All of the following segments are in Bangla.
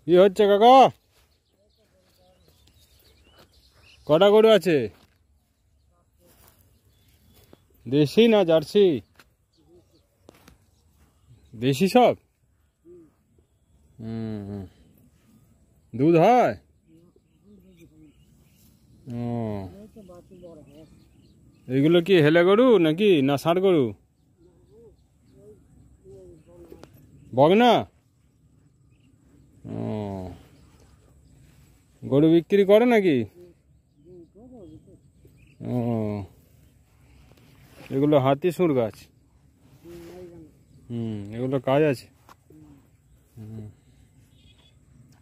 কি হচ্ছে কাকা? কটা গরু আছে? দেশি না জার্সি? দেশি সব? দুধ হয়? ও, এইগুলো কি হেলে গরু নাকি না ষাঁড় গরু? বগনা? ও, গরু বিক্রি করে নাকি? ও, এগুলো হাতি সুর গাছ। এগুলো কাজ আছে।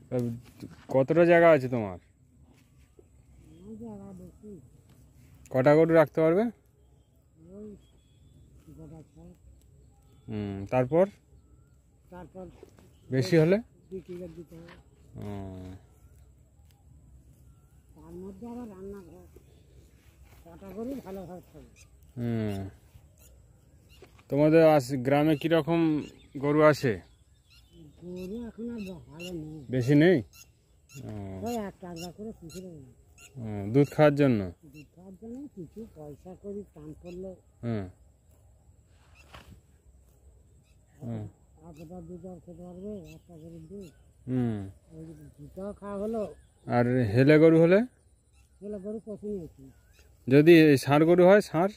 তা কতটা জায়গা আছে তোমার? কটা গরু রাখতে পারবে? তারপর বেশি হলে? তোমাদের গ্রামে কিরকম গরু আছে? বেশি নেই? দুধ খাওয়ার জন্য? কিছু পয়সা করি টান পড়লে দুধ আর খেতে পারবে, একটা গরুর দুধ দুধটাও খাওয়া হলো। আর হেলে গরু হলে? হেলে গরু পোষে নিয়েছি। যদি ষাঁড় গরু হয়? ষাঁড়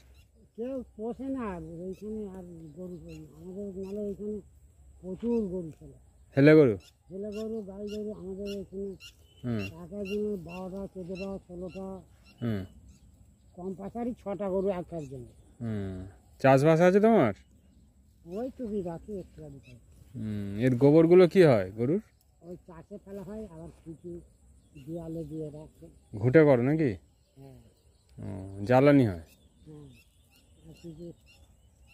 কেউ পোষে না এইখানে। আর গরু আমাদের নালে এইখানে প্রচুর গরু ছিল। হেলে গরু? হেলে গরু গাই গরু আমাদের এখানে একা দিনে 12টা 14টা 16টা, কম পাশারি 6টা গরু একার জন্য। চাষবাস আছে তোমার? ওই টুকি রাখি একটু। এর গোবরগুলো কি হয় গরুর? ওই চাষে ফেলা হয়, আবার কিছু দেয়ালে দিয়ে রাখে। ঘুঁটে করো নাকি? হ্যাঁ। জ্বালানি হয়? হ্যাঁ, কিছু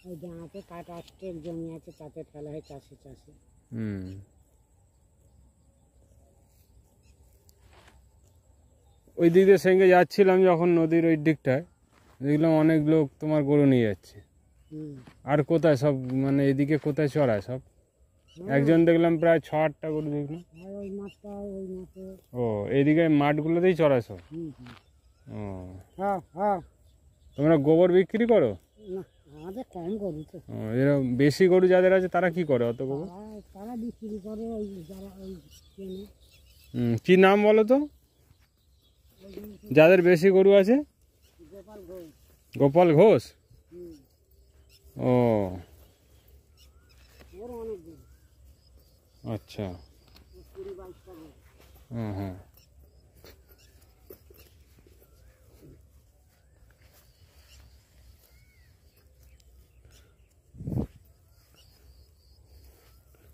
ওই ডাঙাতে কাটা স্টেক জমি আছে, তাতে ফেলা হয় চাষে। ওই দিক দিয়ে সঙ্গে যাচ্ছিলাম যখন নদীর ওই দিকটায়, দেখলাম অনেক লোক তোমার গরু নিয়ে যাচ্ছে। আর কোথায় সব, মানে এদিকে কোথায় চড়ায় সব? একজন দেখলাম প্রায় 6-8টা গরু দেখলাম। ও, এইদিকে মাঠগুলোতেই চড়ায় সব? ও, তোমরা গোবর বিক্রি করো? আমাদের কম গরু তো। এরা বেশি গরু যাদের আছে তারা কি করে অত গোবর? তারা বিক্রি করে ওই যারা ওই কেনে। কি নাম বলো তো যাদের বেশি গরু আছে? গোপাল ঘোষ। ও, আচ্ছা। হ্যাঁ।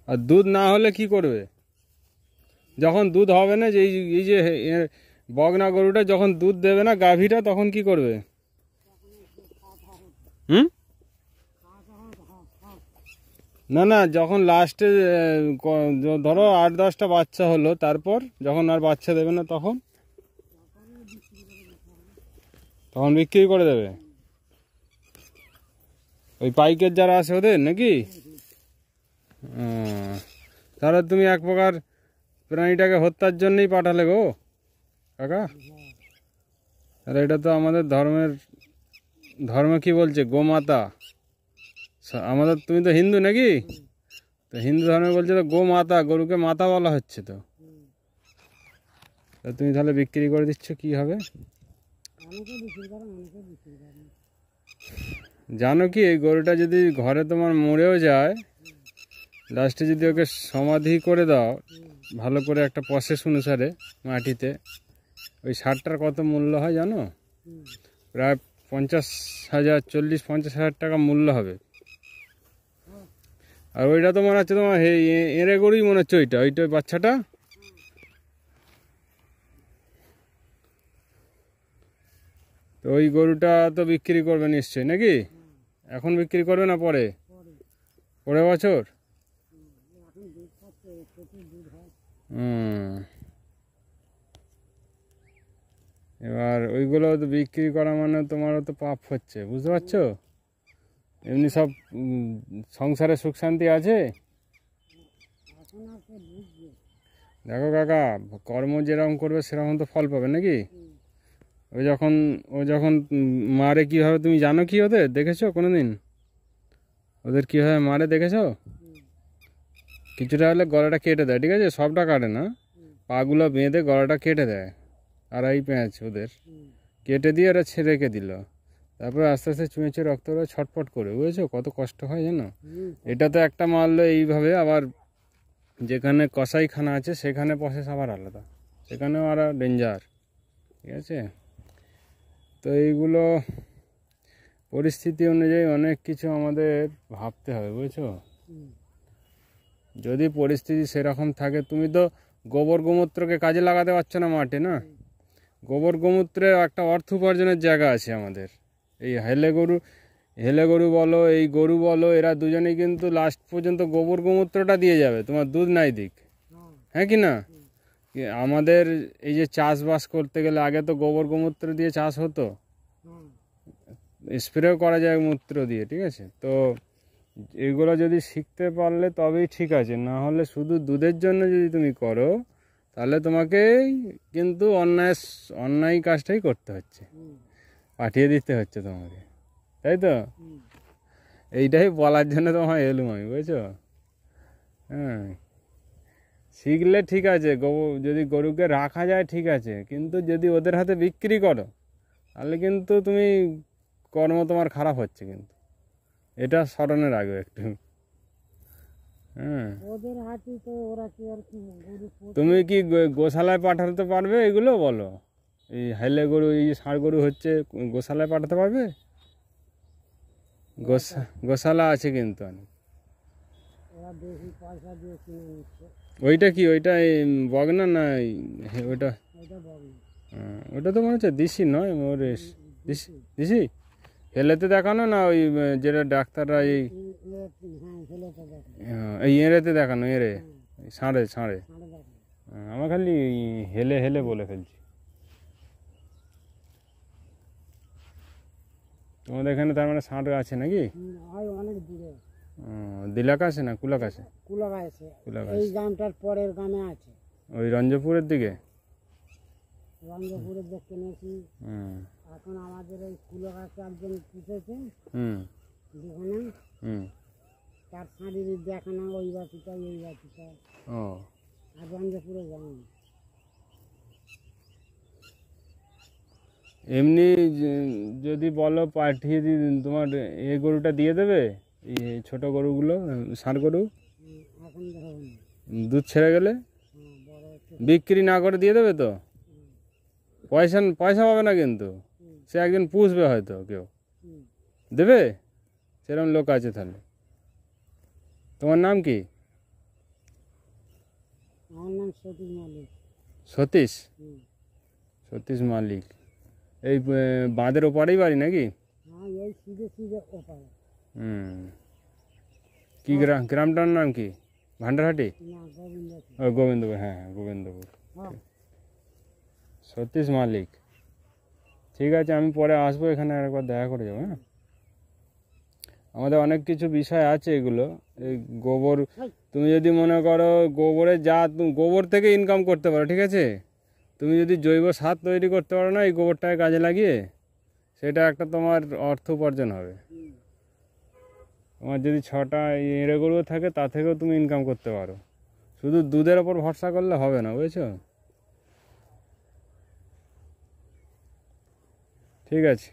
আর দুধ না হলে কি করবে যখন দুধ হবে না? যে এই যে বগনা গরুটা যখন দুধ দেবে না, গাভীটা, তখন কি করবে? না, যখন লাস্টে ধরো 8-10টা বাচ্চা হলো, তারপর যখন আর বাচ্চা দেবে না তখন বিক্রি করে দেবে ওই পাইকার যারা আছে ওদের নাকি? তাহলে তুমি এক প্রকার প্রাণীটাকে হত্যার জন্যই পাঠালে গো কাকা। আর এটা তো আমাদের ধর্ম কি বলছে? গোমাতা। আমাদের, তুমি তো হিন্দু নাকি? তো হিন্দু ধর্মে বলছে তো গোমাতা, গরুকে মাতা বলা হচ্ছে। তো তুমি তাহলে বিক্রি করে দিচ্ছ, কি হবে? জানো কি, এই গরুটা যদি ঘরে তোমার মরেও যায়, লাস্টে যদি ওকে সমাধি করে দাও ভালো করে একটা প্রসেস অনুসারে মাটিতে, ওই ষাঁড়টার কত মূল্য হয় জানো? প্রায় 50,000, 40-50,000 টাকা মূল্য হবে। আর ওইটা তো মনে হচ্ছে তোমার এঁড়ে গরুই মনে হচ্ছে, ওইটা বাচ্চাটা। তো ওই গরুটা তো বিক্রি করবে নিশ্চয়ই নাকি? এখন বিক্রি করবে না পরে বছর? এবার ওইগুলো তো বিক্রি করা মানে তোমারও তো পাপ হচ্ছে, বুঝতে পারছো? এমনি সব সংসারে সুখ শান্তি আছে? দেখো কাকা, কর্ম যেরকম করবে সেরকম তো ফল পাবে নাকি? ও যখন মারে কীভাবে তুমি জানো কি ওদের দেখেছো কোনো দিন? ওদের কীভাবে মারে দেখেছো? কিছুটা হলে গলাটা কেটে দেয়, ঠিক আছে, সবটা কাটে না, পাগুলো বেঁধে গলাটা কেটে দেয়। আর এই পেঁয়াজ ওদের কেটে দিয়ে ওরা রেখে দিল, তারপরে আস্তে আস্তে চুঁয়ে চুঁয়ে রক্ত ওরা ছটফট করে, বুঝেছো কত কষ্ট হয় জানো? এটা তো একটা মারলো এইভাবে, আবার যেখানে কসাইখানা আছে সেখানে প্রসেস আবার আলাদা, সেখানেও আর ডেঞ্জার, ঠিক আছে? তো এইগুলো পরিস্থিতি অনুযায়ী অনেক কিছু আমাদের ভাবতে হবে, বুঝেছো? যদি পরিস্থিতি সেরকম থাকে, তুমি তো গোবর গোমূত্রকে কাজে লাগাতে পারছো না মাঠে, না? গোবর গোমূত্রের একটা অর্থ উপার্জনের জায়গা আছে আমাদের। এই হেলে গরু বলো, এই গরু বলো, এরা দুজনেই কিন্তু লাস্ট পর্যন্ত গোবর গোমূত্রটা দিয়ে যাবে, তোমার দুধ নাই দিক, হ্যাঁ কি না? আমাদের এই যে চাষবাস করতে গেলে আগে তো গোবর গোমূত্র দিয়ে চাষ হতো, স্প্রেও করা যায় মূত্র দিয়ে, ঠিক আছে? তো এগুলো যদি শিখতে পারলে তবেই ঠিক আছে, না হলে শুধু দুধের জন্য যদি তুমি করো তাহলে তোমাকে কিন্তু অন্যায় কাজটাই করতে হচ্ছে, পাঠিয়ে দিতে হচ্ছে তোমাকে, তাই তো? এইটাই বলার জন্য তোমায় এলুম আমি, বুঝেছো? হ্যাঁ, শিখলে ঠিক আছে, যদি গরুকে রাখা যায় ঠিক আছে, কিন্তু যদি ওদের হাতে বিক্রি করো তাহলে কিন্তু তুমি কর্ম তোমার খারাপ হচ্ছে, কিন্তু এটা স্মরণে রাখবে একটু। হ্যাঁ, ওদের হাতে তো ওরা কি আর কি গরু তুমি কি গোশালায় পাঠাতে পারবে এগুলো বলো? এই হাইলে গরু, এই ষাঁড় গরু হচ্ছে, গোশালায় পাঠাতে পারবে? গোশালা আছে কিন্তু অনেক। ওরা বেশি পয়সা দিয়ে কিনে নিচ্ছে। ওইটা কি, ওইটা বগনা না ওইটা? ওইটা বগনা। ওটা তো মনে হচ্ছে দেশি নয়, ওর দেশি হেলেতে দেখানো না, ওই যেটা ডাক্তাররা এই এই এঁড়েতে দেখানো, এঁড়ে ষাঁড়ে ষাঁড়ে। আমার খালি হেলে হেলে বলে ফেলছি। তোমাদের এখানে তার মানে ষাঁড় আছে নাকি? অনেক দূরে। দিলাক আছে না কুলাক আছে? কুলাক আছে, এই গ্রামটার পরের গ্রামে আছে, ওই রঞ্জপুরের দিকে। রঞ্জপুরের দেখতে নিয়েছি। এখন আমাদের এই কুলাক আছে, একজন পুষেছে যেখানে, তার শাড়ির দেখানো ওই বাতিটা এই বাতিটা। আর রঞ্জপুরে যায়নি। এমনি যদি বলো পাঠিয়ে দিই, তোমার এই গরুটা দিয়ে দেবে, এই ছোট গরুগুলো, ষাঁড় গরু এখন দুধ ছেড়ে গেলে বিক্রি না করে দিয়ে দেবে তো? পয়সা পাবে না, কিন্তু সে একজন পুষবে হয়তো, কেউ দেবে, সেরকম লোক আছে। তাহলে তোমার নাম কি? আমার নাম সতীশ মালিক। সতীশ? সতীশ মালিক। এই বাঁধের ওপারেই বাড়ি নাকি? এই সিধে ওপারে। কি গ্রামটার নাম কি? ভান্ডারহাটি? ও গোবিন্দপুর, হ্যাঁ গোবিন্দপুর। সতীশ মালিক, ঠিক আছে, আমি পরে আসবো এখানে, একবার দেখা করে যাবো। হ্যাঁ, আমাদের অনেক কিছু বিষয় আছে এগুলো। এই গোবর, তুমি যদি মনে করো গোবরের গোবর থেকে ইনকাম করতে পারো, ঠিক আছে, তুমি যদি জৈব সার তৈরি করতে পারো না এই গোবরটাকে কাজে লাগিয়ে, সেটা একটা তোমার অর্থ উপার্জন হবে। তোমার যদি 6টা এঁড়ে গরু থাকে তা থেকেও তুমি ইনকাম করতে পারো, শুধু দুধের ওপর ভরসা করলে হবে না, বুঝেছো? ঠিক আছে।